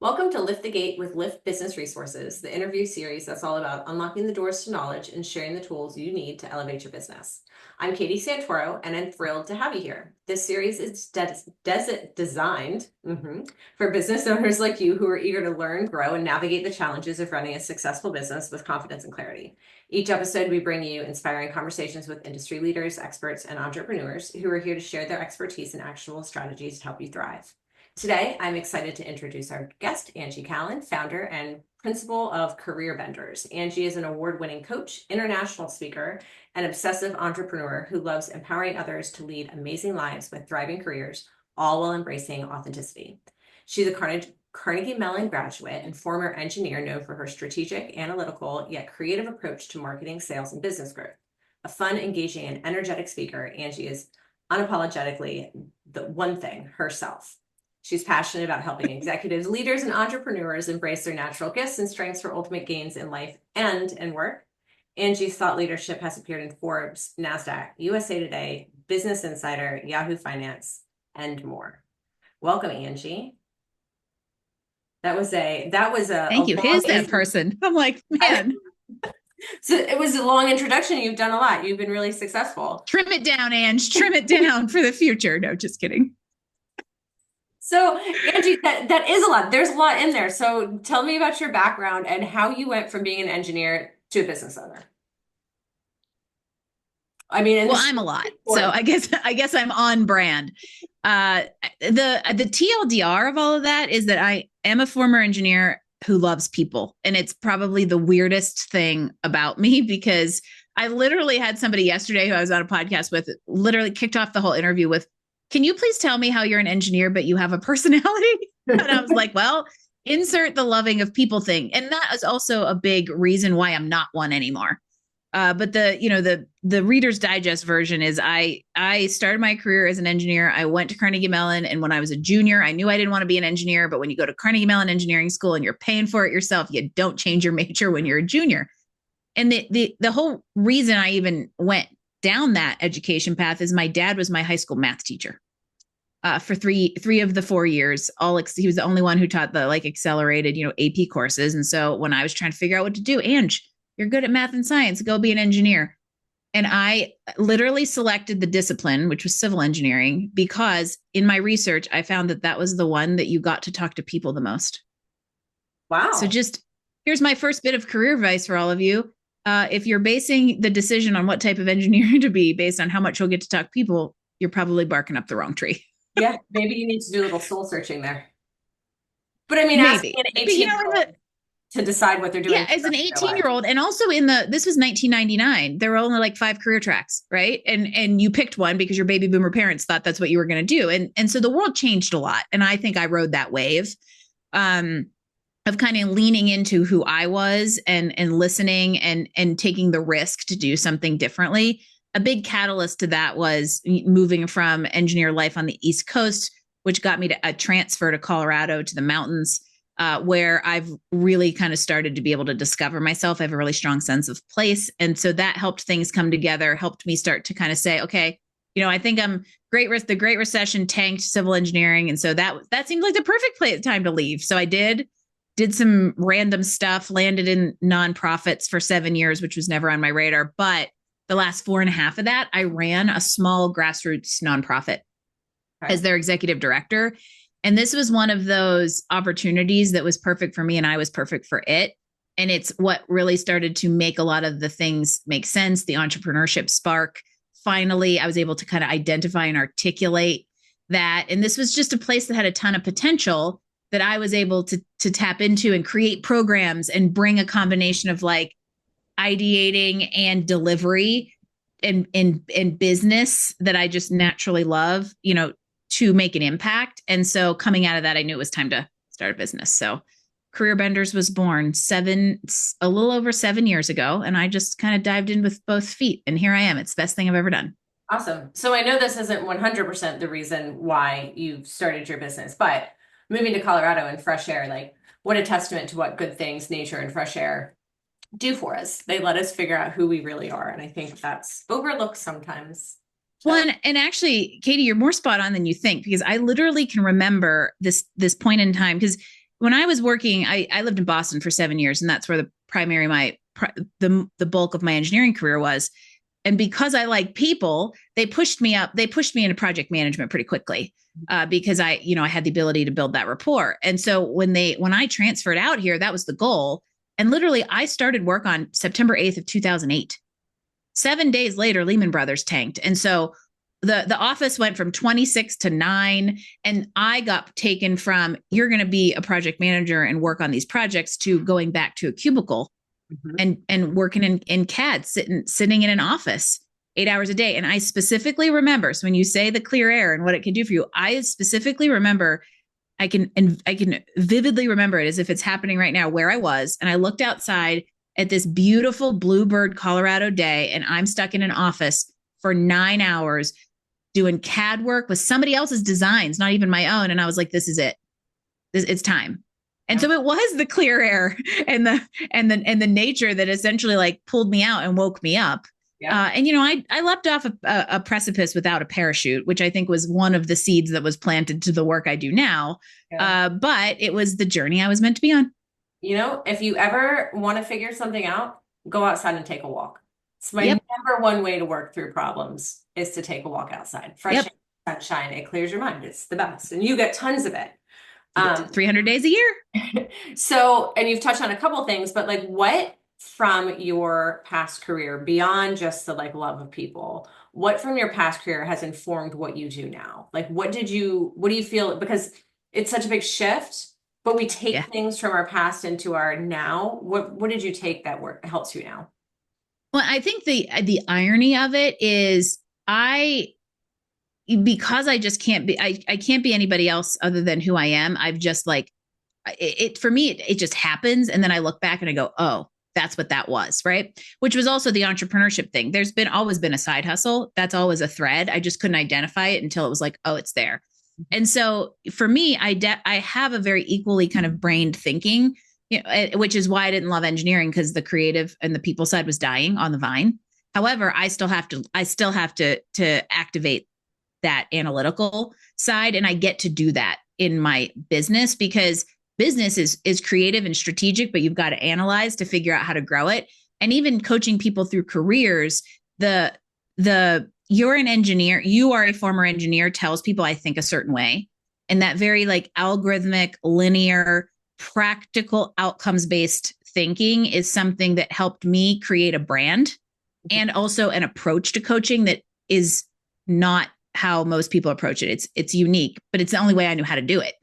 Welcome to Lift the Gate with Lift Business Resources, the interview series that's all about unlocking the doors to knowledge and sharing the tools you need to elevate your business. I'm Katie Santoro, and I'm thrilled to have you here. This series is designed for business owners like you who are eager to learn, grow, and navigate the challenges of running a successful business with confidence and clarity. Each episode, we bring you inspiring conversations with industry leaders, experts, and entrepreneurs who are here to share their expertise and actionable strategies to help you thrive. Today, I'm excited to introduce our guest, Angie Callen, founder and principal of Career Benders. Angie is an award-winning coach, international speaker, and obsessive entrepreneur who loves empowering others to lead amazing lives with thriving careers, all while embracing authenticity. She's a Carnegie Mellon graduate and former engineer known for her strategic, analytical, yet creative approach to marketing, sales, and business growth. A fun, engaging, and energetic speaker, Angie is unapologetically the one thing, herself. She's passionate about helping executives, leaders, and entrepreneurs embrace their natural gifts and strengths for ultimate gains in life and in work. Angie's thought leadership has appeared in Forbes, NASDAQ, USA Today, Business Insider, Yahoo Finance, and more. Welcome, Angie. That was a Thank you. Who's that person? I'm like, man. So it was a long introduction. You've done a lot. You've been really successful. Trim it down, Ange. Trim it down for the future. No, just kidding. So, Angie, that is a lot. There's a lot in there. So tell me about your background and how you went from being an engineer to a business owner. I mean, well, I'm a lot. So I guess I'm on brand. The TLDR of all of that is that I am a former engineer who loves people. And it's probably the weirdest thing about me because I literally had somebody yesterday who I was on a podcast with literally kicked off the whole interview with, "Can you please tell me how you're an engineer, but you have a personality?" And I was like, well, insert the loving of people thing. And that is also a big reason why I'm not one anymore. But the Reader's Digest version is I started my career as an engineer. I went to Carnegie Mellon, and when I was a junior, I knew I didn't want to be an engineer. But when you go to Carnegie Mellon Engineering School and you're paying for it yourself, you don't change your major when you're a junior. And the whole reason I even went down that education path is my dad was my high school math teacher for three of the 4 years. He was the only one who taught the accelerated AP courses. And so when I was trying to figure out what to do, Ange, you're good at math and science, go be an engineer. And I literally selected the discipline, which was civil engineering, because in my research, I found that was the one that you got to talk to people the most. Wow. So just here's my first bit of career advice for all of you. If you're basing the decision on what type of engineer to be based on how much you'll get to talk to people, you're probably barking up the wrong tree. Yeah, maybe you need to do a little soul searching there. But I mean, maybe. asking an 18-year-old to decide what they're doing. Yeah, as an 18-year-old, and also this was 1999. There were only like 5 career tracks, right? And you picked one because your baby boomer parents thought that's what you were going to do. And so the world changed a lot. And I think I rode that wave of kind of leaning into who I was and listening and taking the risk to do something differently. A big catalyst to that was moving from engineer life on the East Coast, which got me to a transfer to Colorado to the mountains. Where I've really kind of started to be able to discover myself. I have a really strong sense of place. And so that helped things come together, helped me start to kind of say, okay, I think I'm great. The Great Recession tanked civil engineering. And so that seemed like the perfect time to leave. So I did some random stuff, landed in nonprofits for 7 years, which was never on my radar. But the last 4.5 of that, I ran a small grassroots nonprofit as their executive director. And this was one of those opportunities that was perfect for me and I was perfect for it. And it's what really started to make a lot of the things make sense, the entrepreneurship spark. Finally, I was able to kind of identify and articulate that. And this was just a place that had a ton of potential that I was able to tap into and create programs and bring a combination of ideating and delivery in business that I just naturally love, to make an impact. And so coming out of that, I knew it was time to start a business. So Career Benders was born a little over 7 years ago. And I just kind of dived in with both feet. And here I am. It's the best thing I've ever done. Awesome. So I know this isn't 100% the reason why you started your business, but moving to Colorado and fresh air, what a testament to what good things nature and fresh air do for us. They let us figure out who we really are. And I think that's overlooked sometimes. Well, and actually, Katie, you're more spot on than you think, because I literally can remember this point in time, because when I was working, I lived in Boston for 7 years, and that's where the primary the bulk of my engineering career was. And because I like people, they pushed me up. They pushed me into project management pretty quickly because I had the ability to build that rapport. And so when I transferred out here, that was the goal. And literally, I started work on September 8th of 2008. 7 days later, Lehman Brothers tanked, and so the office went from 26 to 9, and I got taken from you're going to be a project manager and work on these projects to going back to a cubicle and working in CAD, sitting in an office 8 hours a day. And I specifically remember, so when you say the clear air and what it can do for you, I specifically remember, I can vividly remember it as if it's happening right now, where I was, and I looked outside at this beautiful Bluebird, Colorado day, and I'm stuck in an office for 9 hours doing CAD work with somebody else's designs, not even my own. And I was like, this is it. It's time. And so it was the clear air and the nature that essentially like pulled me out and woke me up. Yeah. I leapt off a precipice without a parachute, which I think was one of the seeds that was planted to the work I do now. Yeah. But it was the journey I was meant to be on. If you ever want to figure something out, go outside and take a walk. It's my number one way to work through problems is to take a walk outside. Fresh air, sunshine, it clears your mind. It's the best. And you get tons of it. 300 days a year. So, and you've touched on a couple things, but like what from your past career, beyond just the like love of people, what from your past career has informed what you do now? Like, what do you feel? Because it's such a big shift, but we take things from our past into our now. What did you take that helps you now? Well, I think the irony of it is because I just can't be, I can't be anybody else other than who I am. I've just like, for me, it just happens. And then I look back and I go, oh, that's what that was. Right. Which was also the entrepreneurship thing. There's always been a side hustle. That's always a thread. I just couldn't identify it until it was like, oh, it's there. And so for me, I have a very equally kind of brained thinking, which is why I didn't love engineering, because the creative and the people side was dying on the vine. However, I still have to activate that analytical side. And I get to do that in my business, because business is creative and strategic, but you've got to analyze to figure out how to grow it. And even coaching people through careers, you're an engineer, you are a former engineer, tells people I think a certain way. And that very like algorithmic, linear, practical, outcomes-based thinking is something that helped me create a brand and also an approach to coaching that is not how most people approach it. It's unique, but it's the only way I knew how to do it.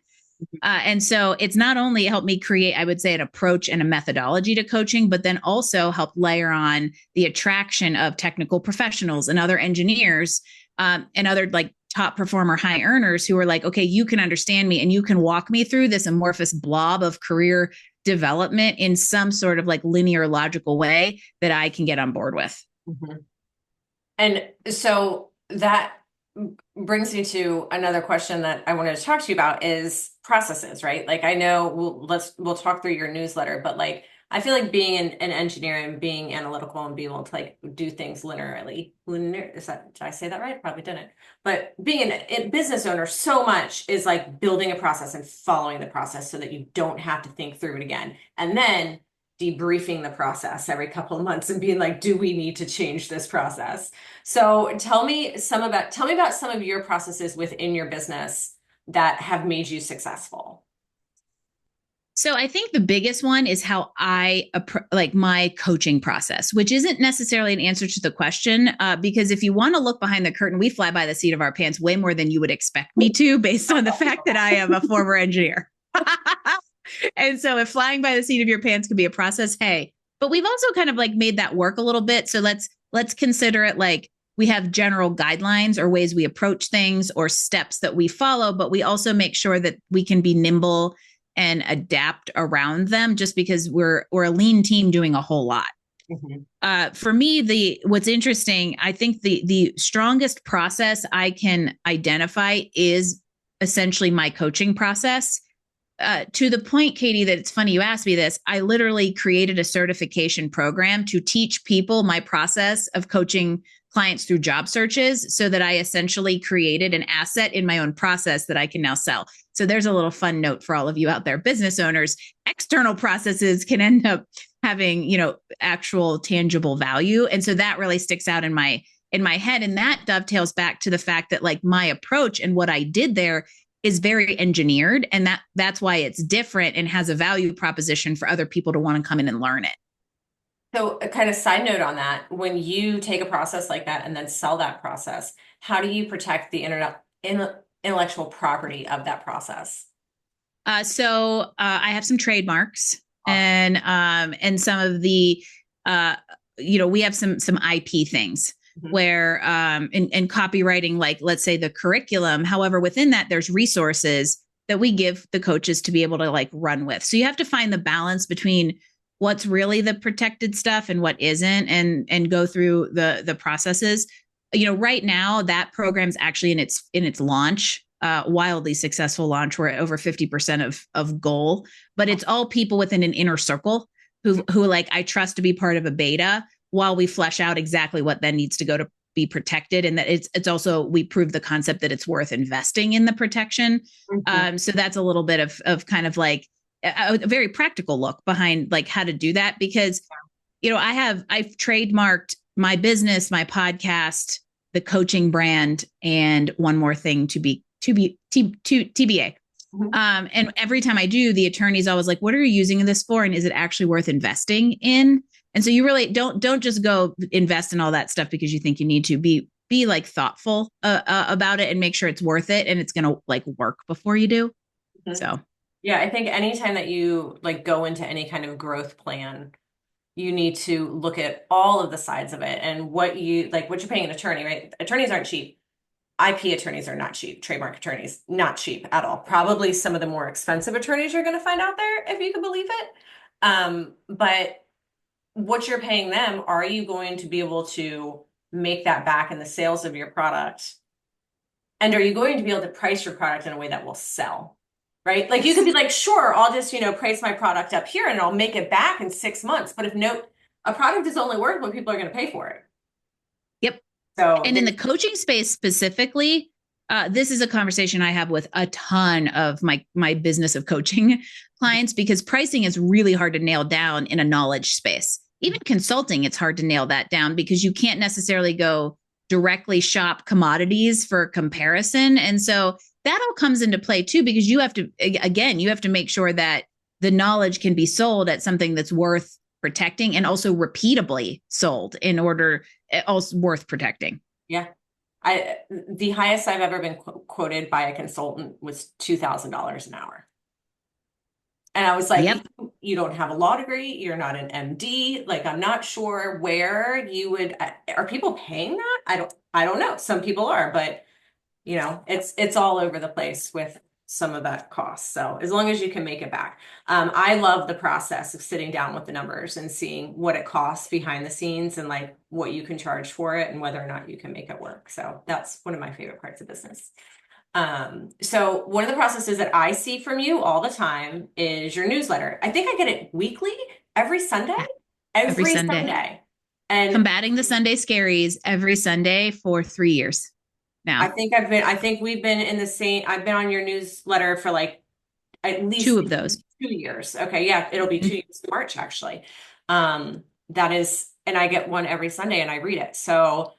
And so it's not only helped me create, I would say, an approach and a methodology to coaching, but then also helped layer on the attraction of technical professionals and other engineers and other like top performer high earners who are like, okay, you can understand me and you can walk me through this amorphous blob of career development in some sort of like linear, logical way that I can get on board with. Mm-hmm. And so that brings me to another question that I wanted to talk to you about is processes, right? Like I know we'll talk through your newsletter, but like I feel like being an engineer and being analytical and being able to like do things linearly, did I say that right? Probably didn't. But being a business owner, so much is like building a process and following the process so that you don't have to think through it again. And then debriefing the process every couple of months and being like, do we need to change this process? So tell me about some of your processes within your business that have made you successful. So I think the biggest one is how I like my coaching process, which isn't necessarily an answer to the question, because if you want to look behind the curtain, we fly by the seat of our pants way more than you would expect me to, based on the fact that I am a former engineer. And so if flying by the seat of your pants could be a process, hey, but we've also kind of like made that work a little bit. So let's consider it like we have general guidelines or ways we approach things or steps that we follow, but we also make sure that we can be nimble and adapt around them, just because we're a lean team doing a whole lot. Mm-hmm. For me, what's interesting, I think the strongest process I can identify is essentially my coaching process. To the point, Katie, that it's funny you asked me this. I literally created a certification program to teach people my process of coaching clients through job searches, so that I essentially created an asset in my own process that I can now sell. So there's a little fun note for all of you out there, business owners. External processes can end up having, actual tangible value. And so that really sticks out in my head. And that dovetails back to the fact that like my approach and what I did there is very engineered. And that's why it's different and has a value proposition for other people to want to come in and learn it. So a kind of side note on that, when you take a process like that and then sell that process, how do you protect the intellectual property of that process? So I have some trademarks Awesome. and some of the, we have some IP things Mhm. where in copywriting, like let's say the curriculum. However, within that, there's resources that we give the coaches to be able to like run with. So you have to find the balance between what's really the protected stuff and what isn't, and go through the processes. Right now that program's actually in its launch, wildly successful launch. We're at over 50% of goal, but it's all people within an inner circle who like I trust to be part of a beta while we flesh out exactly what then needs to go to be protected. And that it's also, we prove the concept that it's worth investing in the protection. Mhm. So that's a little bit of kind of like a very practical look behind like how to do that, because I've trademarked my business, my podcast, the coaching brand, and one more thing TBA. Mhm. And every time I do, the attorney's always like, what are you using this for? And is it actually worth investing in? And so you really don't just go invest in all that stuff because you think you need to. Be like thoughtful about it and make sure it's worth it and it's going to like work before you do. Mhm. So Yeah, I think anytime that you like go into any kind of growth plan, you need to look at all of the sides of it and what you're paying an attorney, right? Attorneys aren't cheap. IP attorneys are not cheap. Trademark attorneys, not cheap at all. Probably some of the more expensive attorneys you're going to find out there, if you can believe it. But what you're paying them, are you going to be able to make that back in the sales of your product? And are you going to be able to price your product in a way that will sell? Right? Like you could be yes. like, sure, I'll just, price my product up here and I'll make it back in 6 months. But if no, a product is only worth what people are going to pay for it. Yep. So And in the coaching space specifically, this is a conversation I have with a ton of my business of coaching clients, because pricing is really hard to nail down in a knowledge space. Even consulting, it's hard to nail that down because you can't necessarily go directly shop commodities for comparison. And so that all comes into play too, because you have to make sure that the knowledge can be sold at something that's worth protecting and also repeatably sold in order, also worth protecting. yeah, the highest I've ever been quoted by a consultant was $2,000 an hour. And I was like, Yep. you don't have a law degree, you're not an MD. Like, I'm not sure where you would, are people paying that? I don't know. Some people are, but it's all over the place with some of that cost. So as long as you can make it back. I love the process of sitting down with the numbers and seeing what it costs behind the scenes and like what you can charge for it and whether or not you can make it work. So that's one of my favorite parts of business. So one of the processes that I see from you all the time is your newsletter. I think I get it weekly, every Sunday, Yeah. Every every Sunday. Sunday. And Combating the Sunday scaries every Sunday for 3 years now. I think we've been in the same, I've been on your newsletter for like at Two least of those. 2 years. Okay. Yeah. It'll be 2 years in March, actually. That is, and I get one every Sunday and I read it. So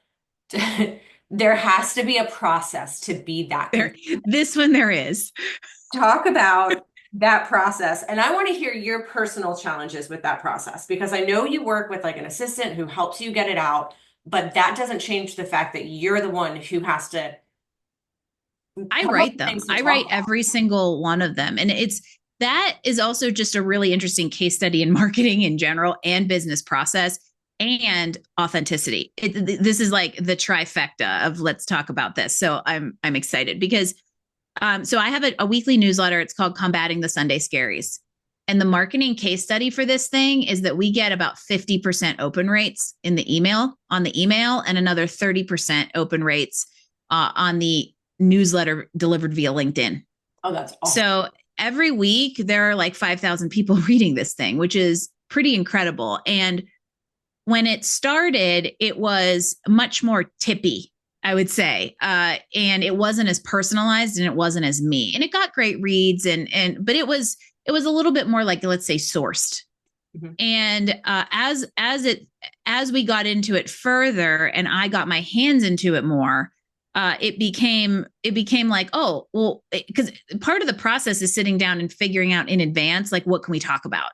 there has to be a process to be that. This one there is. Talk about that process. And I want to hear your personal challenges with that process because I know you work with like an assistant who helps you get it out, but that doesn't change the fact that you're the one who has to I come up write with them. things to I talk write about. every single one of them. And that is also just a really interesting case study in marketing in general and business process and authenticity. This is like the trifecta of let's talk about this. So I'm excited because so I have a weekly newsletter. It's called Combating the Sunday Scaries. And the marketing case study for this thing is that we get about 50% open rates on the email, and another 30% open rates on the newsletter delivered via LinkedIn. Oh, that's awesome. So every week there are like 5,000 people reading this thing, which is pretty incredible. And when it started, it was much more tippy, I would say. And it wasn't as personalized and it wasn't as me. And it got great reads but it was a little bit more like, let's say, sourced. Mm-hmm. And as we got into it further and I got my hands into it more, it became like, oh, well, because part of the process is sitting down and figuring out in advance, like, what can we talk about?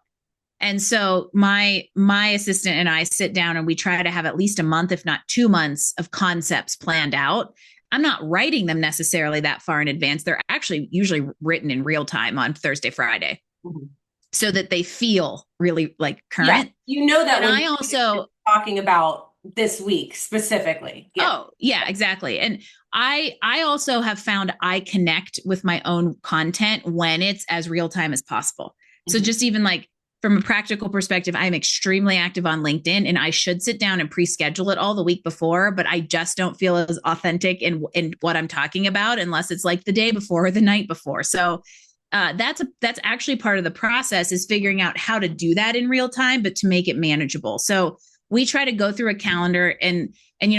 And so my assistant and I sit down and we try to have at least a month, if not 2 months, of concepts planned out. I'm not writing them necessarily that far in advance. They're actually usually written in real time on Thursday, Friday, Mm-hmm. so that they feel really like Yeah, current. you know that And when I you're also, talking about this week specifically. Yeah. oh, yeah, exactly. And I also have found I connect with my own content when it's as real time as possible. So Mhm. just even like from a practical perspective, I'm extremely active on LinkedIn and I should sit down and pre-schedule it all the week before, but I just don't feel as authentic in what I'm talking about unless it's like the day before or the night before. So that's actually part of the process, is figuring out how to do that in real time, but to make it manageable. So we try to go through a calendar and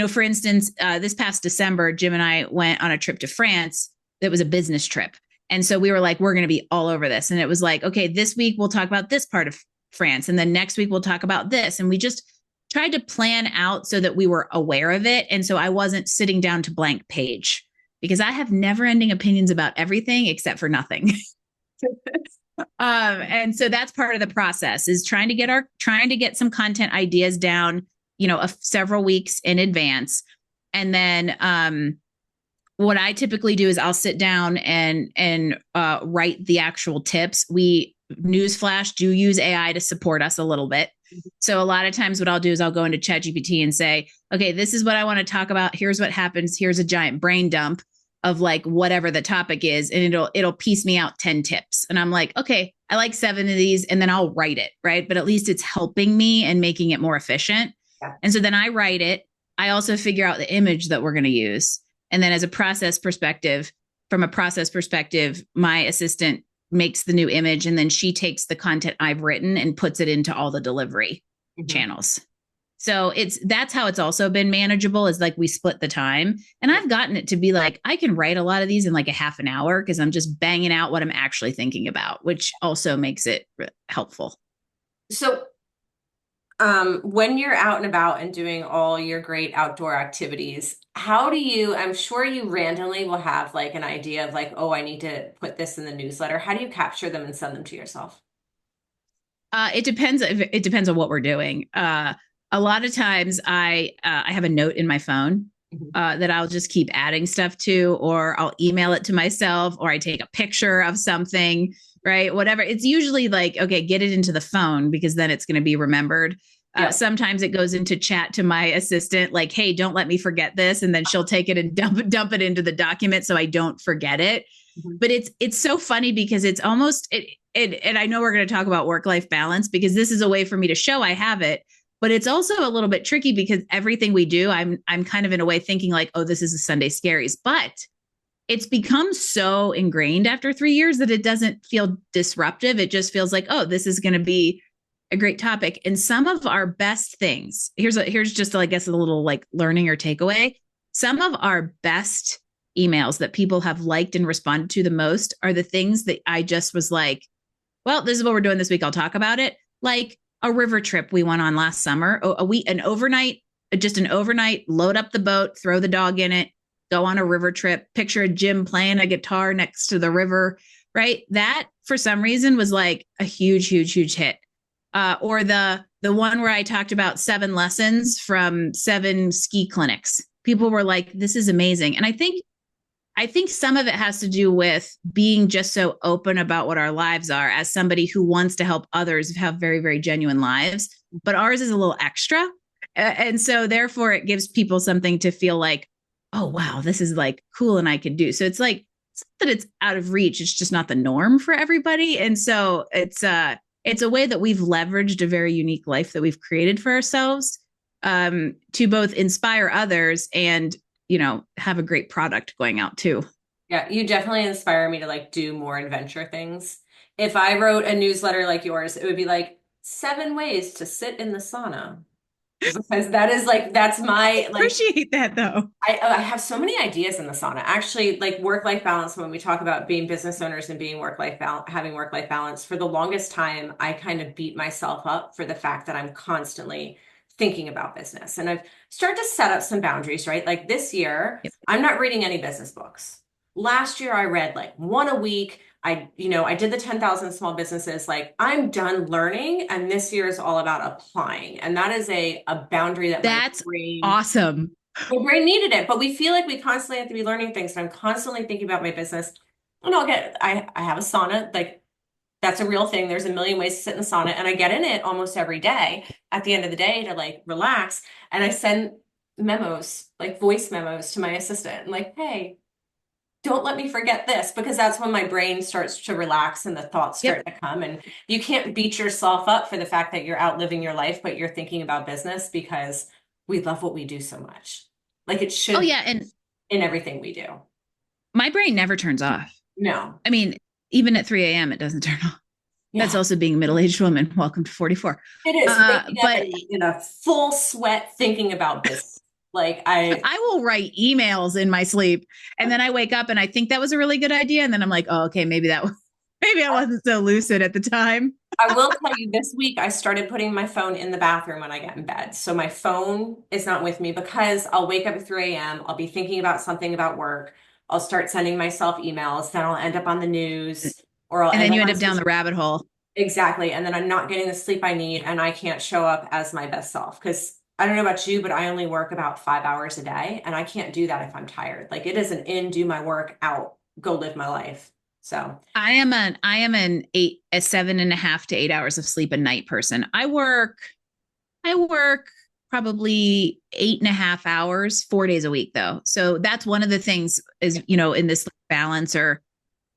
for instance, this past December, Jim and I went on a trip to France. That was a business trip. And so we were like, we're going to be all over this. And it was like, okay, this week we'll talk about this part of France. And then next week we'll talk about this. And we just tried to plan out so that we were aware of it. And so I wasn't sitting down to blank page, because I have never ending opinions about everything except for nothing. And so that's part of the process, is trying to get some content ideas down, several weeks in advance. And then what I typically do is I'll sit down and write the actual tips. We, newsflash, do use AI to support us a little bit. So a lot of times what I'll do is I'll go into ChatGPT and say, okay, this is what I want to talk about. Here's what happens. Here's a giant brain dump of like whatever the topic is. And it'll piece me out 10 tips. And I'm like, okay, I like 7 of these, and then I'll write it. Right. But at least it's helping me and making it more efficient. Yeah. And so then I write it. I also figure out the image that we're going to use. And then from a process perspective, my assistant makes the new image, and then she takes the content I've written and puts it into all the delivery channels. So that's how it's also been manageable, is like we split the time. And I've gotten it to be like, I can write a lot of these in like a half an hour, because I'm just banging out what I'm actually thinking about, which also makes it helpful. So when you're out and about and doing all your great outdoor activities, I'm sure you randomly will have like an idea of like, oh, I need to put this in the newsletter. How do you capture them and send them to yourself? It depends. It depends on what we're doing. A lot of times I have a note in my phone that I'll just keep adding stuff to, or I'll email it to myself, or I take a picture of something, right? Whatever. It's usually like, okay, get it into the phone, because then it's going to be remembered. Yeah. Sometimes it goes into chat to my assistant, like, hey, don't let me forget this. And then she'll take it and dump it into the document so I don't forget it. But it's so funny, because it's almost and I know we're going to talk about work-life balance, because this is a way for me to show I have it. But it's also a little bit tricky, because everything we do, I'm kind of in a way thinking like, oh, this is a Sunday Scaries. But it's become so ingrained after 3 years that it doesn't feel disruptive. It just feels like, oh, this is going to be a great topic. And some of our best things, here's just, I guess, a little like learning or takeaway. Some of our best emails that people have liked and responded to the most are the things that I just was like, well, this is what we're doing this week. I'll talk about it. Like a river trip we went on last summer, an overnight, load up the boat, throw the dog in it, go on a river trip, picture a Jim playing a guitar next to the river, right? That for some reason was like a huge, huge, huge hit. Or the one where I talked about 7 lessons from 7 ski clinics. People were like, this is amazing. And I think some of it has to do with being just so open about what our lives are, as somebody who wants to help others have very, very genuine lives. But ours is a little extra. And so therefore it gives people something to feel like, oh, wow, this is like cool and I could do. So it's like, it's not that it's out of reach. It's just not the norm for everybody. And so it's a way that we've leveraged a very unique life that we've created for ourselves, to both inspire others and, have a great product going out too. Yeah, you definitely inspire me to like do more adventure things. If I wrote a newsletter like yours, it would be like 7 ways to sit in the sauna. because that is like, that's my, like, Appreciate that though. I have so many ideas in the sauna. Actually, like work-life balance, when we talk about being business owners and being work-life balance, having work-life balance, for the longest time, I kind of beat myself up for the fact that I'm constantly thinking about business. And I've started to set up some boundaries, right? Like this year, Yep. I'm not reading any business books. Last year, I read like one a week. I did the 10,000 small businesses. Like I'm done learning, and this year is all about applying. And that is a boundary that That's awesome. my brain needed it, but we feel like we constantly have to be learning things. And I'm constantly thinking about my business. And I have a sauna, like that's a real thing. There's a million ways to sit in the sauna, and I get in it almost every day at the end of the day to like relax. And I send memos, like voice memos to my assistant, like, hey, don't let me forget this, because that's when my brain starts to relax and the thoughts Yep. start to come. And you can't beat yourself up for the fact that you're out living your life, but you're thinking about business, because we love what we do so much. Like it Oh should yeah. And in everything we do. my brain never turns off. No. I mean, even at 3 a.m., it doesn't turn off. That's Yeah, also being a middle-aged woman. Welcome to 44. it is waking up But in a full sweat thinking about business. Like I I will write emails in my sleep, and then I wake up and I think that was a really good idea, and then I'm like, oh, okay, maybe that was, maybe I wasn't so lucid at the time. I will tell you, this week I started putting my phone in the bathroom when I get in bed. So my phone is not with me, because I'll wake up at 3 a.m. I'll be thinking about something about work. I'll start sending myself emails. Then I'll end up on the news, or I'll And end then up you end on up down social. the rabbit hole. Exactly. And then I'm not getting the sleep I need, and I can't show up as my best self. Because I don't know about you, but I only work about 5 hours a day, and I can't do that if I'm tired. Like it is an in, do my work, out, go live my life. So, I am an 7.5 to 8 hours of sleep a night person. I work probably 8.5 hours, 4 days a week though. So that's one of the things is, in this balance, or,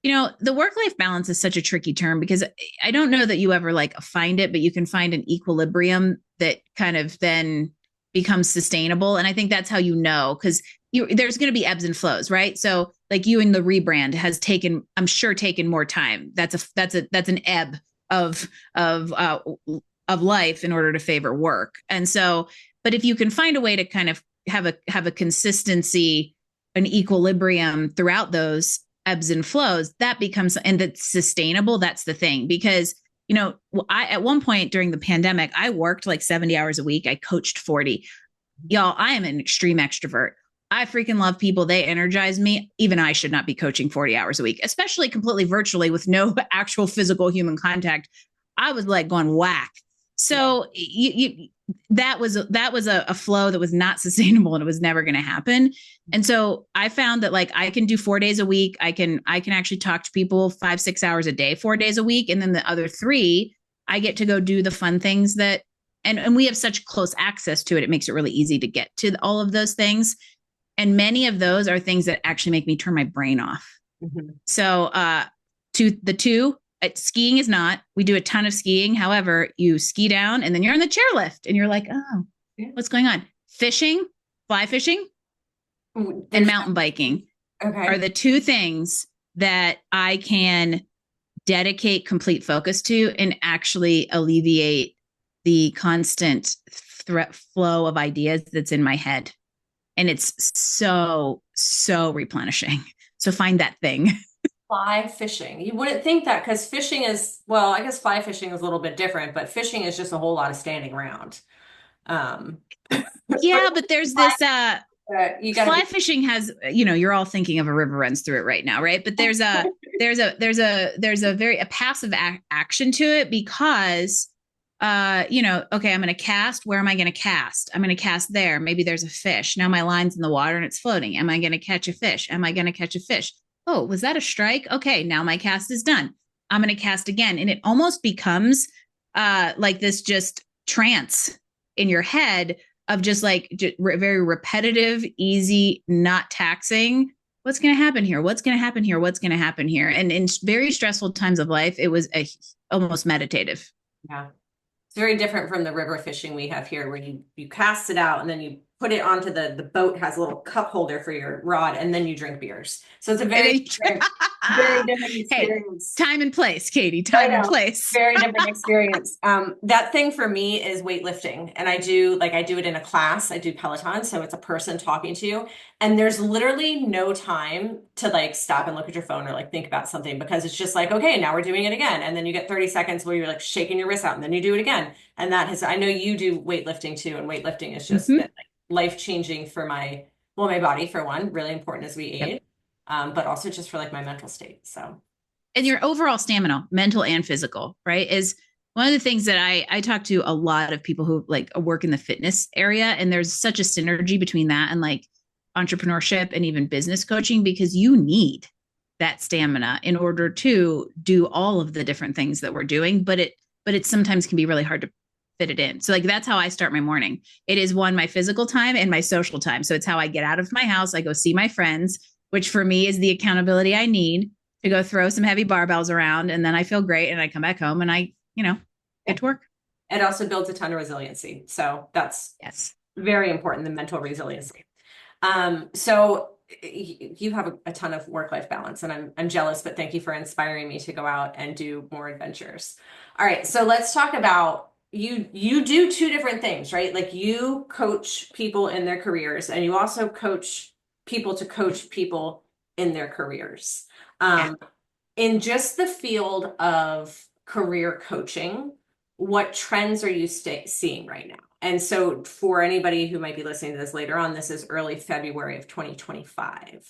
the work life balance is such a tricky term, because I don't know that you ever like find it, but you can find an equilibrium that kind of then becomes sustainable. And I think that's how because there's going to be ebbs and flows, right? So like you and the rebrand has taken, I'm sure, taken more time. That's an ebb of of uh, of life in order to favor work. And so, but if you can find a way to kind of have a consistency, an equilibrium throughout those ebbs and flows, that becomes, and that's sustainable. That's the thing. Because I, at one point during the pandemic, I worked like 70 hours a week. I coached 40. Y'all, I am an extreme extrovert. I freaking love people. They energize me. Even I should not be coaching 40 hours a week, especially completely virtually with no actual physical human contact. I was like going whack. yeah. So that was a flow that was not sustainable, and it was never going to happen. And so I found that like I can do 4 days a week. I can actually talk to people 5-6 hours a day, 4 days a week. And then the other three, I get to go do the fun things that, and we have such close access to it. It makes it really easy to get to all of those things. And many of those are things that actually make me turn my brain off. Mhm. So to the two, skiing is not. We do a ton of skiing. However, you ski down and then you're on the chairlift and you're like, oh, Yeah. what's going on? Fishing, fly fishing, and There's mountain biking are okay. the two things that I can dedicate complete focus to and actually alleviate the constant threat flow of ideas that's in my head. And it's so replenishing. So find that thing. Fly fishing. You wouldn't think that, because fishing is, well, I guess fly fishing is a little bit different, but fishing is just a whole lot of standing around. But Yeah, but there's fly, this you got to fly be. fishing has, you're all thinking of a river runs through it right now, right? But there's a very a passive action to it, because okay, I'm going to cast. Where am I going to cast? I'm going to cast there. Maybe there's a fish. Now my line's in the water and it's floating. Am I going to catch a fish? Am I going to catch a fish? Oh, was that a strike? Okay, now my cast is done. I'm going to cast again. And it almost becomes like this just trance in your head of just like very repetitive, easy, not taxing. What's going to happen here? What's going to happen here? What's going to happen here? And in very stressful times of life, it was almost meditative. Yeah. It's very different from the river fishing we have here, where you cast it out and then you put it onto the boat has a little cup holder for your rod, and then you drink beers. So it's a very different Very different Hey, experience. time and place, Katie, I time and know. place. Very different experience. That thing for me is weightlifting. And I do it in a class. I do Peloton. So it's a person talking to you. And there's literally no time to like stop and look at your phone or like think about something because it's just like, okay, now we're doing it again. And then you get 30 seconds where you're like shaking your wrist out and then you do it again. And I know you do weightlifting too. And weightlifting has just been Mhm. like life changing for my body for one, really important as we Yep. age, but also just for like my mental state. So. And your overall stamina, mental and physical, right? Is one of the things that I talk to a lot of people who like work in the fitness area. And there's such a synergy between that and like entrepreneurship and even business coaching because you need that stamina in order to do all of the different things that we're doing. But it sometimes can be really hard to fit it in. So like that's how I start my morning. It is one, my physical time and my social time. So it's how I get out of my house. I go see my friends, which for me is the accountability I need to go throw some heavy barbells around. And then I feel great. And I come back home and I, Yeah. get to work. It also builds a ton of resiliency. So that's Yes. very important, the mental resiliency. So you have a ton of work-life balance and I'm jealous, but thank you for inspiring me to go out and do more adventures. All right, so let's talk about you do two different things, right? Like you coach people in their careers and you also coach people to coach people in their careers. Yeah. Um, in just the field of career coaching, what trends are you seeing right now? And so, for anybody who might be listening to this later on, this is early February of 2025.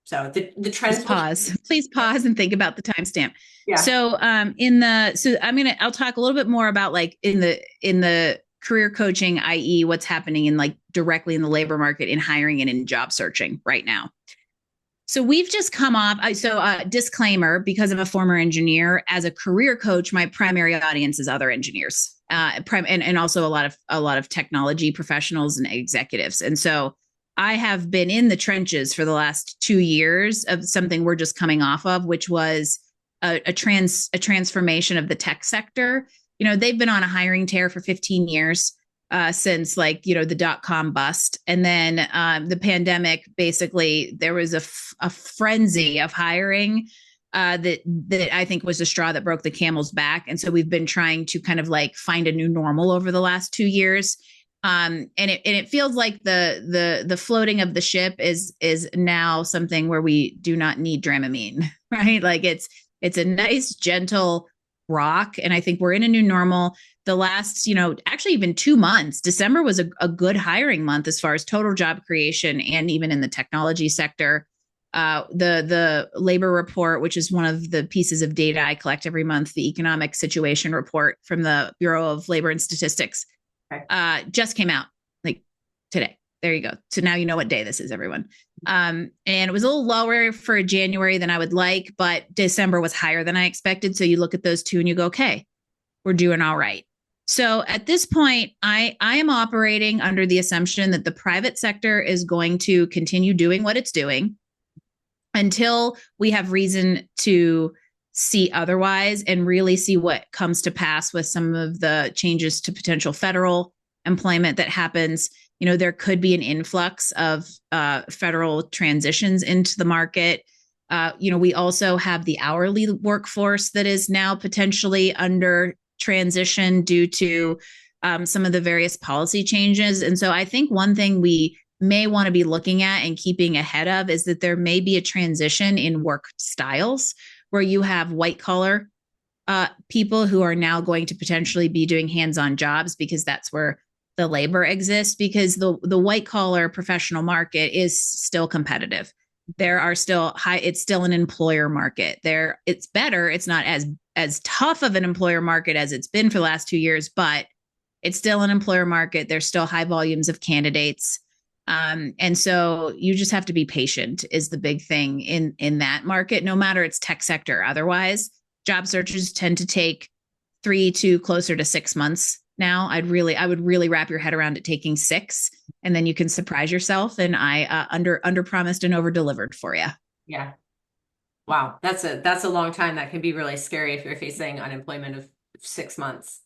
So the Just trends will pause. Please pause and think about the timestamp. yeah. So I'll talk a little bit more about like in the career coaching, i.e., what's happening in like directly in the labor market in hiring and in job searching right now. So we've just come off. Disclaimer: because I'm a former engineer, as a career coach, my primary audience is other engineers, and also a lot of technology professionals and executives. And so I have been in the trenches for the last 2 years of something we're just coming off of, which was a transformation of the tech sector. They've been on a hiring tear for 15 years since like the dot-com bust, and then the pandemic. Basically, there was a frenzy of hiring that I think was the straw that broke the camel's back, and so we've been trying to kind of like find a new normal over the last 2 years. And it feels like the floating of the ship is now something where we do not need Dramamine, right? Like it's a nice gentle rock, and I think we're in a new normal. The last, actually even 2 months, December was a good hiring month as far as total job creation and even in the technology sector. The labor report, which is one of the pieces of data I collect every month, the economic situation report from the Bureau of Labor and Statistics, Okay. just came out like today. There you go. So now you know what day this is, everyone. And it was a little lower for January than I would like, but December was higher than I expected. So you look at those two and you go, okay, we're doing all right. So at this point, I am operating under the assumption that the private sector is going to continue doing what it's doing until we have reason to see otherwise and really see what comes to pass with some of the changes to potential federal employment that happens. There could be an influx of federal transitions into the market. We also have the hourly workforce that is now potentially under transition due to some of the various policy changes. And so I think one thing we may want to be looking at and keeping ahead of is that there may be a transition in work styles where you have white collar people who are now going to potentially be doing hands-on jobs because that's where the labor exists, because the white collar professional market is still competitive. There are still it's still an employer market. It's better. It's not as tough of an employer market as it's been for the last 2 years, but it's still an employer market. There's still high volumes of candidates. And so you just have to be patient is the big thing in that market, no matter it's tech sector. Otherwise, job searches tend to take 3 to closer to 6 months. Now I would really wrap your head around it taking 6, and then you can surprise yourself. And I under promised and over delivered for you. Yeah. Wow. That's a long time. That can be really scary if you're facing unemployment of 6 months.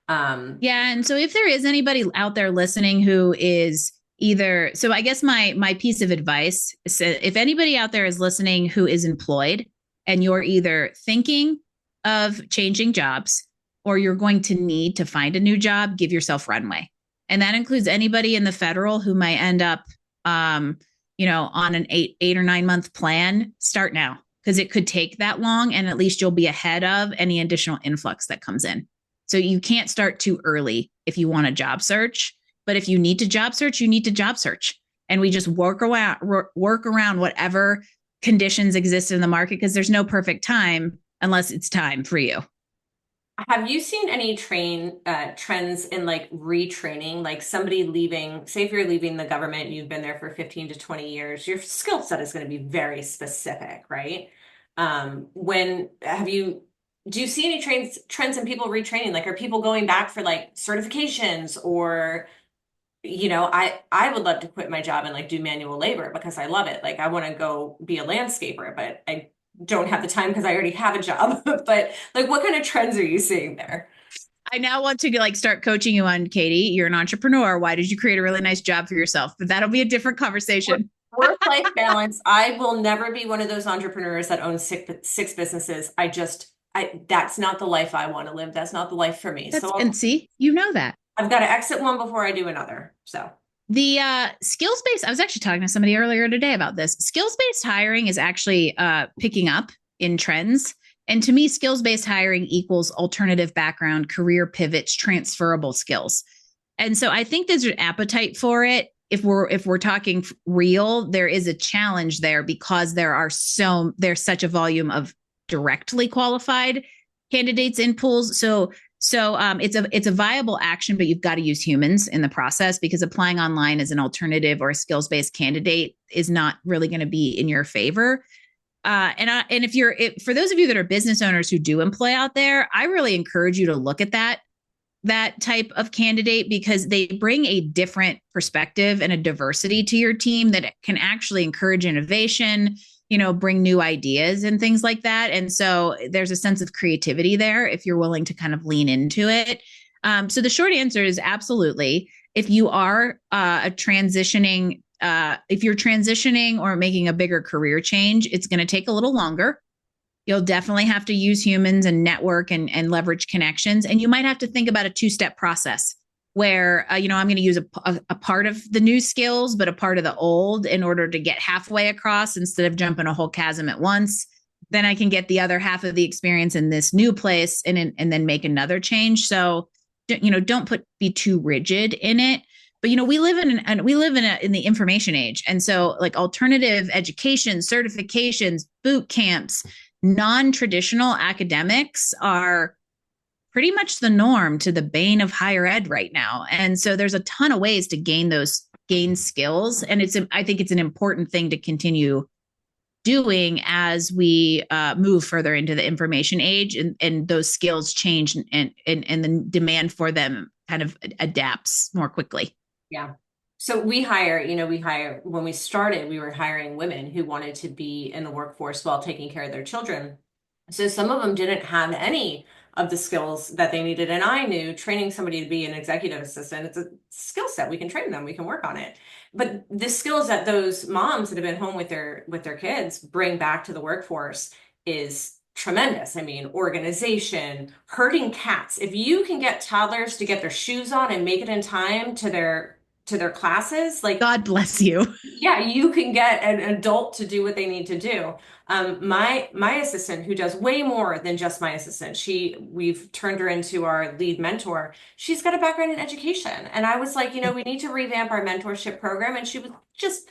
Yeah. And so if there is anybody out there listening who is either, so I guess my piece of advice is, if anybody out there is listening who is employed and you're either thinking of changing jobs or you're going to need to find a new job, give yourself runway. And that includes anybody in the federal who might end up on an 8 or 9 month plan. Start now, because it could take that long, and at least you'll be ahead of any additional influx that comes in. So you can't start too early if you want a job search. But if you need to job search, you need to job search. And we just work around whatever conditions exist in the market, because there's no perfect time unless it's time for you. Have you seen any trends in like retraining, like somebody leaving, say if you're leaving the government and you've been there for 15 to 20 years, your skill set is going to be very specific, right? When have you Do you see any trends in people retraining? Like, are people going back for like certifications, or I would love to quit my job and like do manual labor because I love it. Like I want to go be a landscaper, but I don't have the time because I already have a job. But like, what kind of trends are you seeing there? I now want to like start coaching you on, Katie. You're an entrepreneur. Why did you create a really nice job for yourself? But that'll be a different conversation. Work-life balance. I will never be one of those entrepreneurs that owns six businesses. That's not the life I want to live. That's not the life for me. That's, So and see, you know that. I've got to exit one before I do another. So The skills based, I was actually talking to somebody earlier today about this. Skills based hiring is actually picking up in trends. And to me, skills based hiring equals alternative background, career pivots, transferable skills. And so I think there's an appetite for it. If we're talking real, there is a challenge there, because there's such a volume of directly qualified candidates in pools. So it's a viable action, but you've got to use humans in the process, because applying online as an alternative or a skills based candidate is not really going to be in your favor. And for those of you that are business owners who do employ out there, I really encourage you to look at that type of candidate, because they bring a different perspective and a diversity to your team that can actually encourage innovation, bring new ideas and things like that. And so there's a sense of creativity there if you're willing to kind of lean into it. So the short answer is absolutely. If you are if you're transitioning or making a bigger career change, it's going to take a little longer. You'll definitely have to use humans and network and leverage connections. And you might have to think about a two-step process where, I'm going to use a part of the new skills, but a part of the old in order to get halfway across instead of jumping a whole chasm at once. Then I can get the other half of the experience in this new place and then make another change. So, don't be too rigid in it. But we live in the information age, and so like alternative education, certifications, boot camps, non-traditional academics are pretty much the norm to the bane of higher ed right now. And so there's a ton of ways to gain skills, and I think it's an important thing to continue doing as we move further into the information age, and those skills change, and the demand for them kind of adapts more quickly. yeah. So when we started, we were hiring women who wanted to be in the workforce while taking care of their children. So some of them didn't have any of the skills that they needed. And I knew training somebody to be an executive assistant, it's a skill set. We can train them, we can work on it. But the skills that those moms that have been home with their kids bring back to the workforce is tremendous. I mean, organization, herding cats. If you can get toddlers to get their shoes on and make it in time to their classes, like God bless you. yeah, you can get an adult to do what they need to do. My assistant, who does way more than just my assistant, we've turned her into our lead mentor. She's got a background in education, and I was like, we need to revamp our mentorship program, and she would just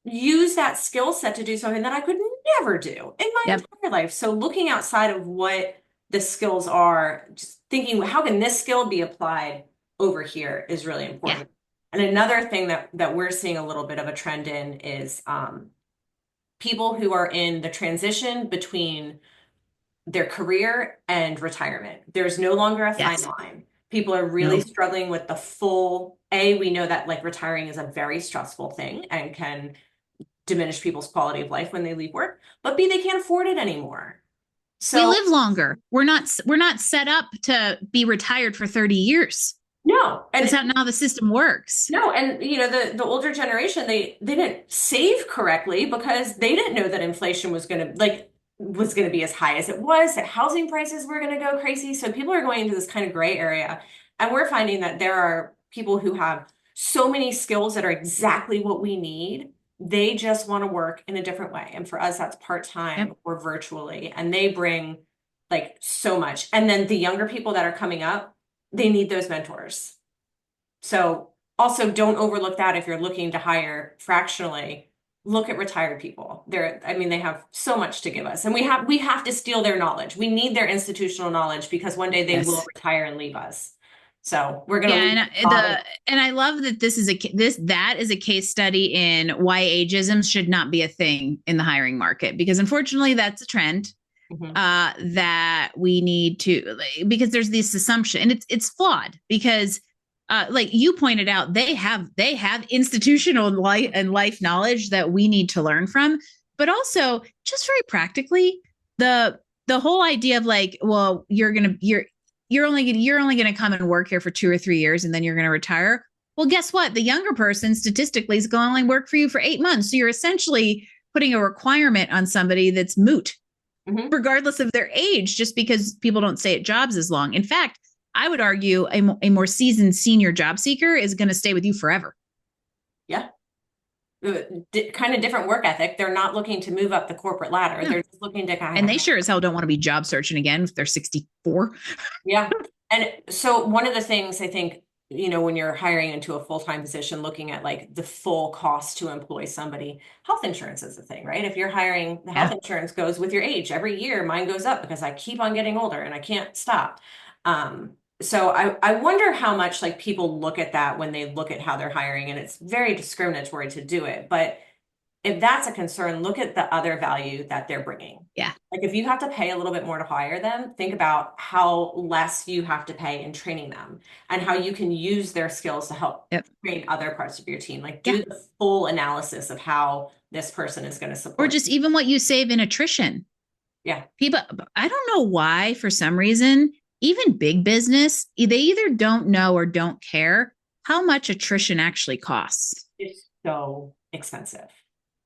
use that skill set to do something that I could never do in my entire life. So looking outside of what the skills are, just thinking, how can this skill be applied over here is really important. Yeah. And another thing that we're seeing a little bit of a trend in is people who are in the transition between their career and retirement. There's no longer a fine line. People are really struggling with the full, we know that like retiring is a very stressful thing and can diminish people's quality of life when they leave work, but B, they can't afford it anymore. So we live longer. We're not set up to be retired for 30 years. No. That's And how now the system works. no, and the older generation, they didn't save correctly because they didn't know that inflation was gonna be as high as it was, that housing prices were gonna go crazy. So people are going into this kind of gray area. And we're finding that there are people who have so many skills that are exactly what we need. They just want to work in a different way. And for us, that's Yep. part-time or virtually. And they bring like so much. And then the younger people that are coming up, they need those mentors. So also don't overlook that if you're looking to hire fractionally. Look at retired people. I mean, they have so much to give us. And we have to steal their knowledge. We need their institutional knowledge because one day they will Yes. retire and leave us. So we're gonna Yeah, lose and a lot of I love that that is a case study in why ageism should not be a thing in the hiring market, because unfortunately that's a trend Mhm. that we need to, because there's this assumption, and it's flawed because like you pointed out, they have institutional life and life knowledge that we need to learn from, but also just very practically, the whole idea of like, well, you're only gonna come and work here for 2 or 3 years and then you're gonna retire. Well, guess what? The younger person statistically is going to only work for you for 8 months. So you're essentially putting a requirement on somebody that's moot, Mhm. regardless of their age, just because people don't stay at jobs as long. In fact, I would argue a more seasoned senior job seeker is going to stay with you forever. Yeah. Kind of different work ethic. They're not looking to move up the corporate ladder. Yeah. They're just looking to kind And of they hang. sure as hell don't want to be job searching again if they're 64. Yeah. And so one of the things I think, when you're hiring into a full-time position, looking at like the full cost to employ somebody, health insurance is the thing, right? If you're hiring, the health Yeah. insurance goes with your age. Every year mine goes up because I keep on getting older and I can't stop. So I wonder how much like people look at that when they look at how they're hiring, and it's very discriminatory to do it. But if that's a concern, look at the other value that they're bringing. Yeah. Like if you have to pay a little bit more to hire them, think about how less you have to pay in training them and how you can use their skills to help Yep. train other parts of your team. Like Yeah. do the full analysis of how this person is going to Or support. just even what you save in attrition. Yeah. People, I don't know why, for some reason, even big business, they either don't know or don't care how much attrition actually costs. It's so expensive.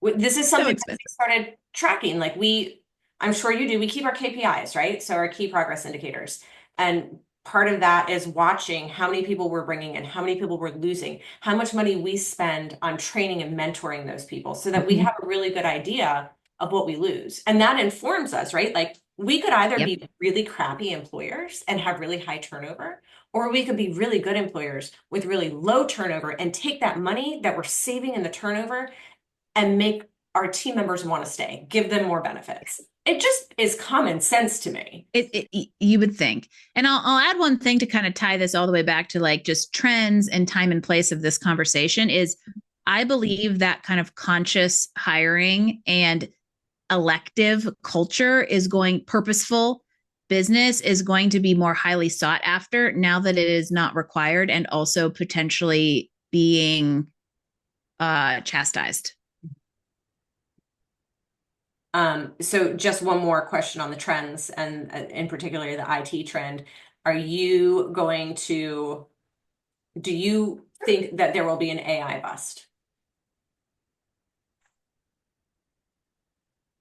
This is So something that we expensive. started tracking. I'm sure you do. We keep our KPIs, right? So our key progress indicators. And part of that is watching how many people we're bringing in, how many people we're losing, how much money we spend on training and mentoring those people so that we Mhm. have a really good idea of what we lose. And that informs us, right? Like we could either Yep. be really crappy employers and have really high turnover, or we could be really good employers with really low turnover and take that money that we're saving in the turnover and make our team members want to stay, give them more benefits. It just is common sense to me. You would think. And I'll add one thing to kind of tie this all the way back to like just trends and time and place of this conversation is I believe that kind of conscious hiring and elective culture is going purposeful business is going to be more highly sought after now that it is not required and also potentially being chastised. So just one more question on the trends and in particular the IT trend. Do you think that there will be an AI bust?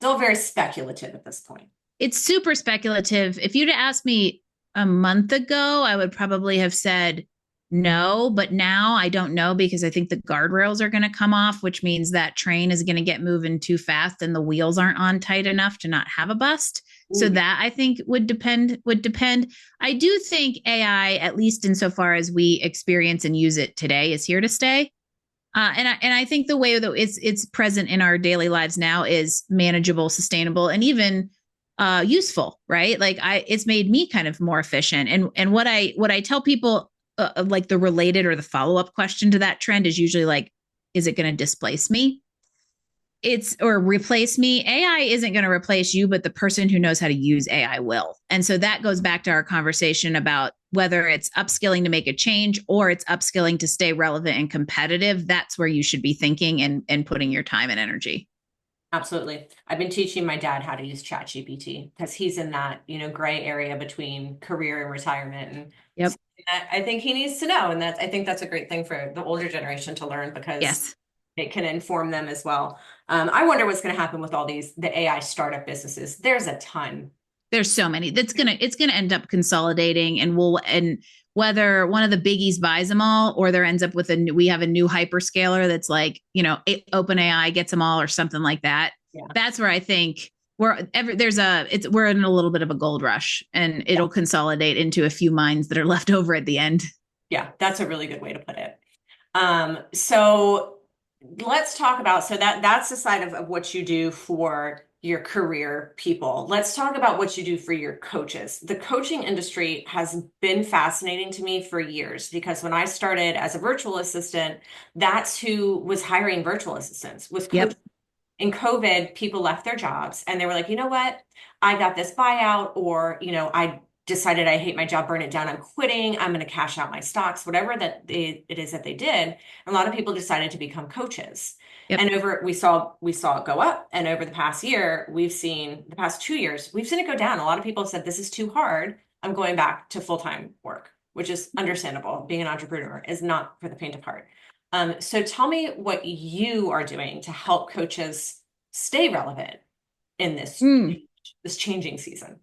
Still very speculative at this point. It's super speculative. If you'd asked me a month ago, I would probably have said no, but now I don't know because I think the guardrails are going to come off, which means that train is going to get moving too fast and the wheels aren't on tight enough to not have a bust. So Ooh. that I think would depend. I do think AI, at least insofar as we experience and use it today, is here to stay. And I think the way that it's present in our daily lives now is manageable, sustainable, and even useful, right? Like it's made me kind of more efficient. And what I tell people, like the related or the follow up question to that trend is usually like, is it going to displace me? It's or replace me. AI isn't going to replace you, but the person who knows how to use AI will. And so that goes back to our conversation about whether it's upskilling to make a change or it's upskilling to stay relevant and competitive. That's where you should be thinking and putting your time and energy. Absolutely. I've been teaching my dad how to use ChatGPT because he's in that, gray area between career and retirement. And Yep. I think he needs to know. And I think that's a great thing for the older generation to learn because Yes. it can inform them as well. I wonder what's going to happen with all the AI startup businesses. There's a ton. There's so many. It's gonna end up consolidating, and whether one of the biggies buys them all, or there ends up with we have a new hyperscaler that's like, OpenAI gets them all or something like that. Yeah. That's where I think we're in a little bit of a gold rush, and it'll consolidate into a few mines that are left over at the end. Yeah, that's a really good way to put it. So let's talk about, so that's the side of what you do for your career people. Let's talk about what you do for your coaches. The coaching industry has been fascinating to me for years because when I started as a virtual assistant, that's who was hiring virtual assistants, was coaches. Yep. In COVID, people left their jobs and they were like, you know what? I got this buyout, or, I decided I hate my job, burn it down, I'm quitting, I'm going to cash out my stocks, whatever it is that they did. A lot of people decided to become coaches. Yep. And we saw it go up. And over the past year, the past 2 years, we've seen it go down. A lot of people have said, this is too hard. I'm going back to full-time work, which is understandable. Being an entrepreneur is not for the faint of heart. So tell me what you are doing to help coaches stay relevant in this changing season.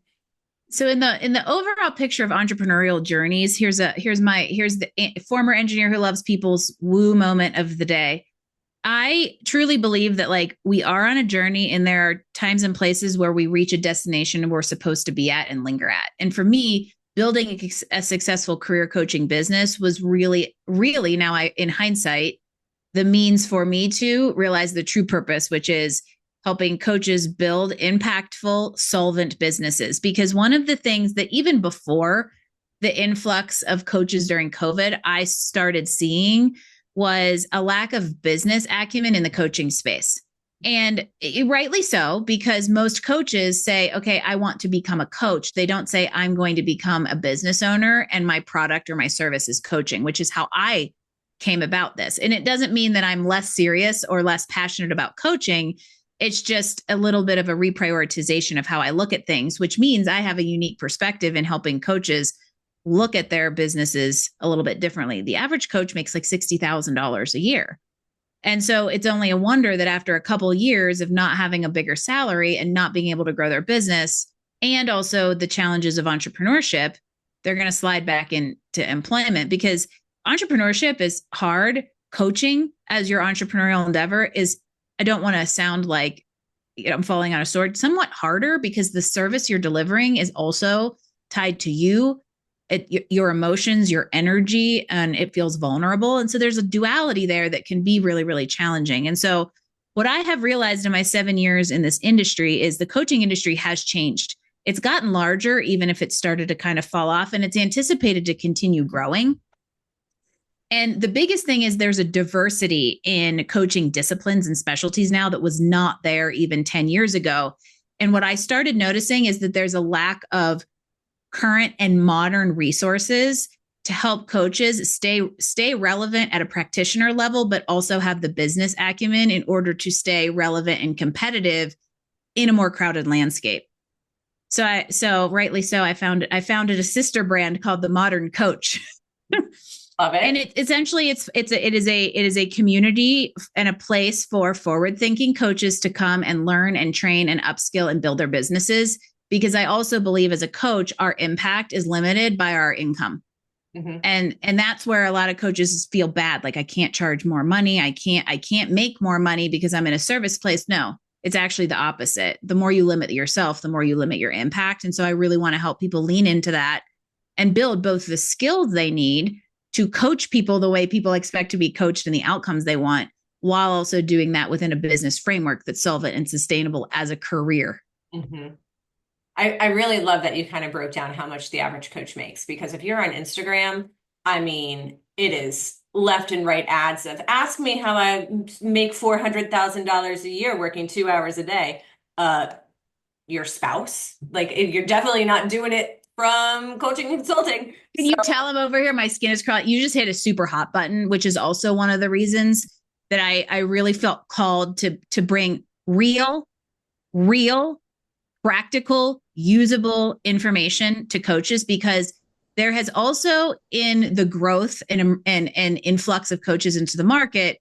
So in the overall picture of entrepreneurial journeys, here's the former engineer who loves people's woo moment of the day. I truly believe that like we are on a journey, and there are times and places where we reach a destination we're supposed to be at and linger at. And for me, building a successful career coaching business was really, really, now in hindsight, the means for me to realize the true purpose, which is helping coaches build impactful, solvent businesses. Because one of the things that even before the influx of coaches during COVID, I started seeing was a lack of business acumen in the coaching space. And rightly so, because most coaches say, okay, I want to become a coach. They don't say, I'm going to become a business owner and my product or my service is coaching, which is how I came about this. And it doesn't mean that I'm less serious or less passionate about coaching. It's just a little bit of a reprioritization of how I look at things, which means I have a unique perspective in helping coaches look at their businesses a little bit differently. The average coach makes like $60,000 a year. And so it's only a wonder that after a couple of years of not having a bigger salary and not being able to grow their business, and also the challenges of entrepreneurship, they're going to slide back into employment, because entrepreneurship is hard. Coaching as your entrepreneurial endeavor is, I don't want to sound like I'm falling on a sword, somewhat harder, because the service you're delivering is also tied to you, your emotions, your energy, and it feels vulnerable. And so there's a duality there that can be really, really challenging. And so what I have realized in my 7 years in this industry is the coaching industry has changed. It's gotten larger, even if it started to kind of fall off, and it's anticipated to continue growing. And the biggest thing is there's a diversity in coaching disciplines and specialties now that was not there even 10 years ago. And what I started noticing is that there's a lack of current and modern resources to help coaches stay relevant at a practitioner level, but also have the business acumen in order to stay relevant and competitive in a more crowded landscape. So rightly so, I founded a sister brand called The Modern Coach. Love it. And it essentially it is a community and a place for forward-thinking coaches to come and learn and train and upskill and build their businesses. Because I also believe as a coach, our impact is limited by our income. Mm-hmm. And that's where a lot of coaches feel bad. Like, I can't charge more money. I can't make more money because I'm in a service place. No, it's actually the opposite. The more you limit yourself, the more you limit your impact. And so I really want to help people lean into that and build both the skills they need to coach people the way people expect to be coached and the outcomes they want, while also doing that within a business framework that's solvent and sustainable as a career. Mm-hmm. I really love that you kind of broke down how much the average coach makes, because if you're on Instagram, I mean, it is left and right ads of ask me how I make $400,000 a year working 2 hours a day. Your spouse, like, you're definitely not doing it from coaching and consulting. Can you tell him over here? My skin is crawling. You just hit a super hot button, which is also one of the reasons that I really felt called to bring real, practical, usable information to coaches, because There has also, in the growth and influx of coaches into the market,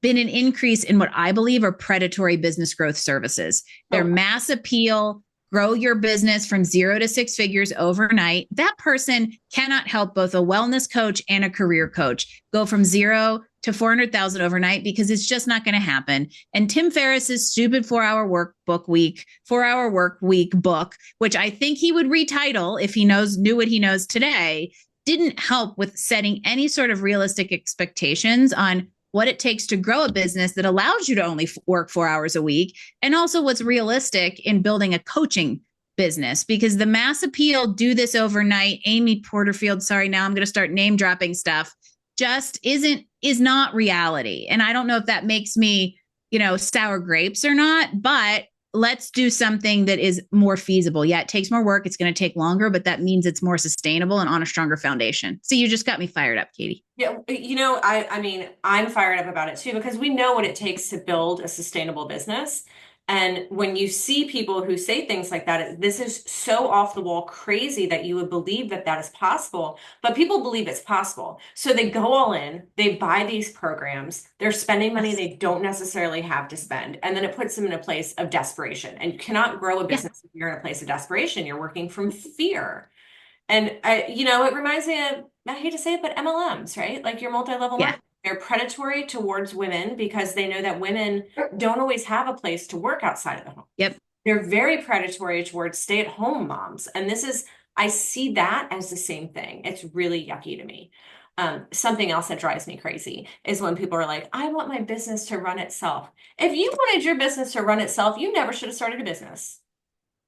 been an increase in what I believe are predatory business growth services. Their mass appeal, grow your business from 0 to 6 figures overnight. That person cannot help both a wellness coach and a career coach go from 0 to 400,000 overnight, because it's just not going to happen. And Tim Ferriss's stupid 4-hour work week book, which I think he would retitle if he knew what he knows today, didn't help with setting any sort of realistic expectations on what it takes to grow a business that allows you to only work 4 hours a week, and also what's realistic in building a coaching business. Because the mass appeal, do this overnight, Amy Porterfield, sorry, now I'm going to start name dropping stuff, just is not reality. And I don't know if that makes me, sour grapes or not, but let's do something that is more feasible. Yeah, it takes more work. It's going to take longer, but that means it's more sustainable and on a stronger foundation. So you just got me fired up, Katie. Yeah, I mean, I'm fired up about it too, because we know what it takes to build a sustainable business. And when you see people who say things like that, this is so off the wall crazy that you would believe that that is possible. But people believe it's possible. So they go all in, they buy these programs, they're spending money they don't necessarily have to spend. And then it puts them in a place of desperation. And you cannot grow a business if you're in a place of desperation. You're working from fear. And it reminds me of, I hate to say it, but MLMs, right? Like your multi-level marketing. They're predatory towards women because they know that women don't always have a place to work outside of the home. Yep. They're very predatory towards stay-at-home moms. And I see that as the same thing. It's really yucky to me. Something else that drives me crazy is when people are like, I want my business to run itself. If you wanted your business to run itself, you never should have started a business.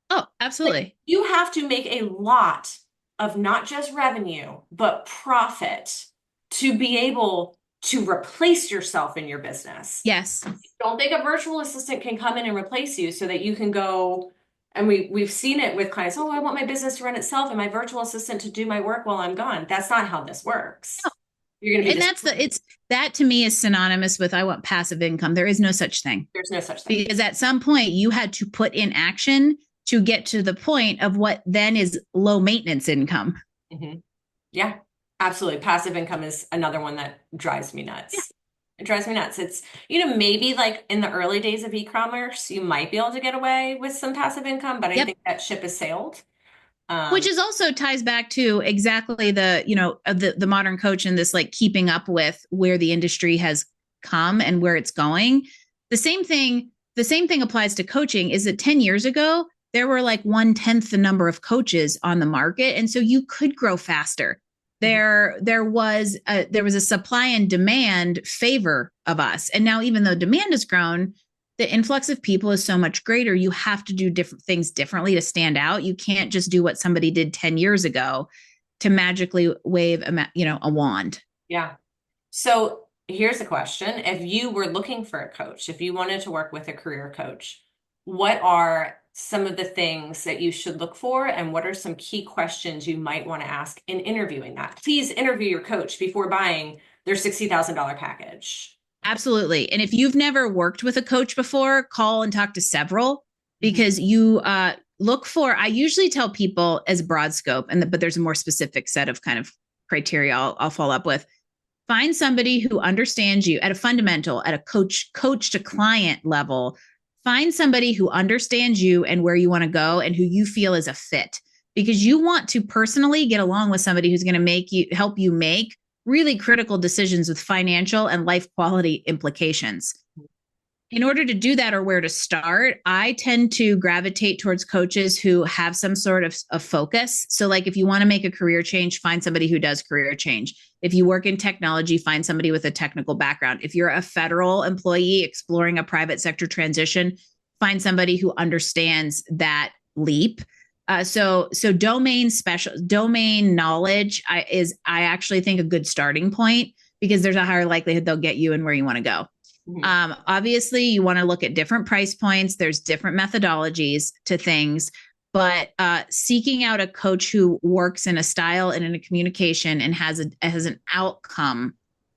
Oh, absolutely. Like, you have to make a lot of not just revenue, but profit to be able to replace yourself in your business. Yes. Don't think a virtual assistant can come in and replace you so that you can go. And we've seen it with clients. Oh, I want my business to run itself and my virtual assistant to do my work while I'm gone. That's not how this works. No. You're going to be. That to me is synonymous with I want passive income. There is no such thing. There's no such thing. Because at some point you had to put in action to get to the point of what then is low maintenance income. Mm-hmm. Yeah. Absolutely. Passive income is another one that drives me nuts. Yeah. It drives me nuts. It's, maybe like in the early days of e-commerce, you might be able to get away with some passive income, but I think that ship has sailed. Which is also ties back to exactly the modern coach and this like keeping up with where the industry has come and where it's going. The same thing applies to coaching. Is that 10 years ago, there were like 1/10 the number of coaches on the market. And so you could grow faster. There was a supply and demand favor of us. And now, even though demand has grown, the influx of people is so much greater. You have to do different things differently to stand out. You can't just do what somebody did 10 years ago to magically wave a wand. Yeah. So here's a question. If you were looking for a coach, if you wanted to work with a career coach, what are some of the things that you should look for, and what are some key questions you might want to ask in interviewing that? Please interview your coach before buying their $60,000 package. Absolutely. And if you've never worked with a coach before, call and talk to several, because you look for, I usually tell people as broad scope, but there's a more specific set of kind of criteria I'll follow up with. Find somebody who understands you at a fundamental, at a coach to client level. Find somebody who understands you and where you want to go and who you feel is a fit, because you want to personally get along with somebody who's going to help you make really critical decisions with financial and life quality implications. In order to do that, or where to start, I tend to gravitate towards coaches who have some sort of a focus. So like if you want to make a career change, find somebody who does career change. If you work in technology, find somebody with a technical background. If you're a federal employee exploring a private sector transition, find somebody who understands that leap. So domain knowledge I actually think a good starting point, because there's a higher likelihood they'll get you in where you want to go. Mm-hmm. Obviously, you want to look at different price points. There's different methodologies to things, but seeking out a coach who works in a style and in a communication and has an outcome,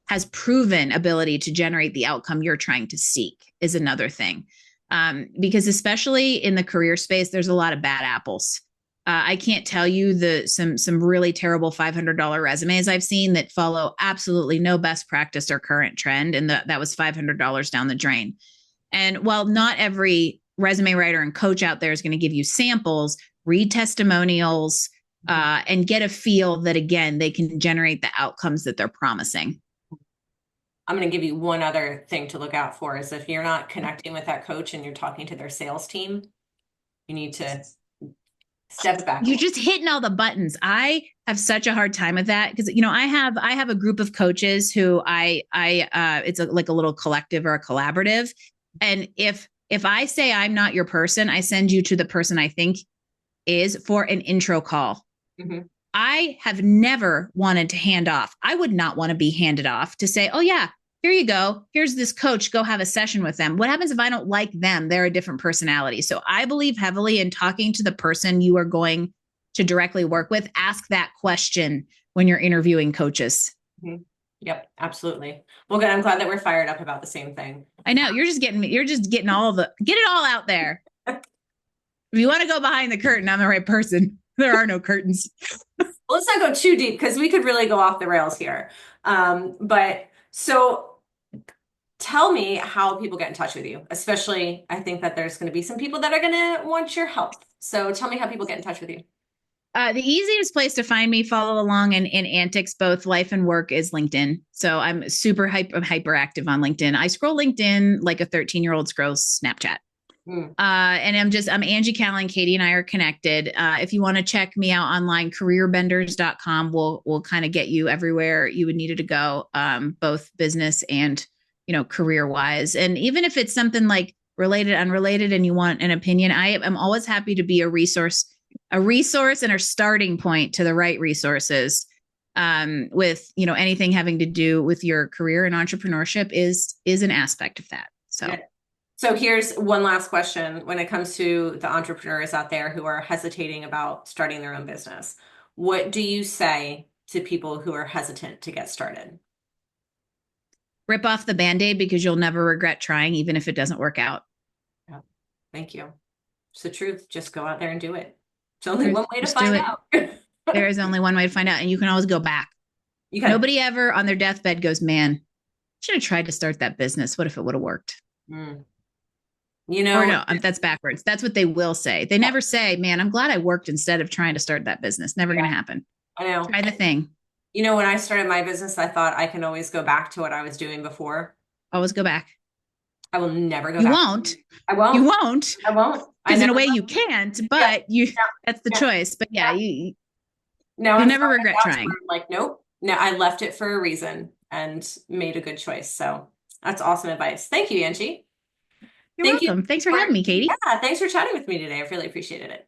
has proven ability to generate the outcome you're trying to seek is another thing. Because especially in the career space, there's a lot of bad apples. I can't tell you some really terrible $500 resumes I've seen that follow absolutely no best practice or current trend, and that was $500 down the drain. And while not every resume writer and coach out there is going to give you samples, read testimonials, and get a feel that, again, they can generate the outcomes that they're promising. I'm going to give you one other thing to look out for is if you're not connecting with that coach and you're talking to their sales team, you need to step back. You're just hitting all the buttons. I have such a hard time with that because, you know, I have a group of coaches who it's like a little collective or a collaborative. And if I say I'm not your person, I send you to the person I think is for an intro call. Mm-hmm. I have never wanted to hand off. I would not want to be handed off to say, oh yeah, here you go. Here's this coach. Go have a session with them. What happens if I don't like them? They're a different personality. So I believe heavily in talking to the person you are going to directly work with. Ask that question when you're interviewing coaches. Mm-hmm. Yep, absolutely. Well, good. I'm glad that we're fired up about the same thing. I know get it all out there. If you want to go behind the curtain, I'm the right person. There are no curtains. Let's not go too deep because we could really go off the rails here. But so tell me how people get in touch with you, especially I think that there's going to be some people that are going to want your help. So tell me how people get in touch with you. The easiest place to find me, follow along in antics, both life and work, is LinkedIn. So I'm hyperactive on LinkedIn. I scroll LinkedIn like a 13-year-old scrolls Snapchat. And I'm Angie Callen. Katie and I are connected. If you want to check me out online, careerbenders.com will kind of get you everywhere you would need it to go, both business and, career wise. And even if it's something like related, unrelated, and you want an opinion, I am always happy to be a resource and a starting point to the right resources. With, anything having to do with your career and entrepreneurship is an aspect of that. So. Yeah. So here's one last question when it comes to the entrepreneurs out there who are hesitating about starting their own business. What do you say to people who are hesitant to get started? Rip off the Band-Aid because you'll never regret trying, even if it doesn't work out. Yeah. Thank you. It's the truth. Just go out there and do it. It's only one way to find out. There is only one way to find out, and you can always go back. Nobody ever on their deathbed goes, man, should have tried to start that business. What if it would have worked? Mm. Or no, that's backwards. That's what they will say. They never say, man, I'm glad I worked instead of trying to start that business. Never going to happen. I know. Try the thing. When I started my business, I thought I can always go back to what I was doing before. Always go back. I will never go back. You won't. I won't. You won't. I won't. Because in a way you can't, but that's the choice. But you never regret trying. Like, nope. No, I left it for a reason and made a good choice. So that's awesome advice. Thank you, Angie. You're welcome. Thanks for having me, Katie. Yeah, thanks for chatting with me today. I really appreciated it.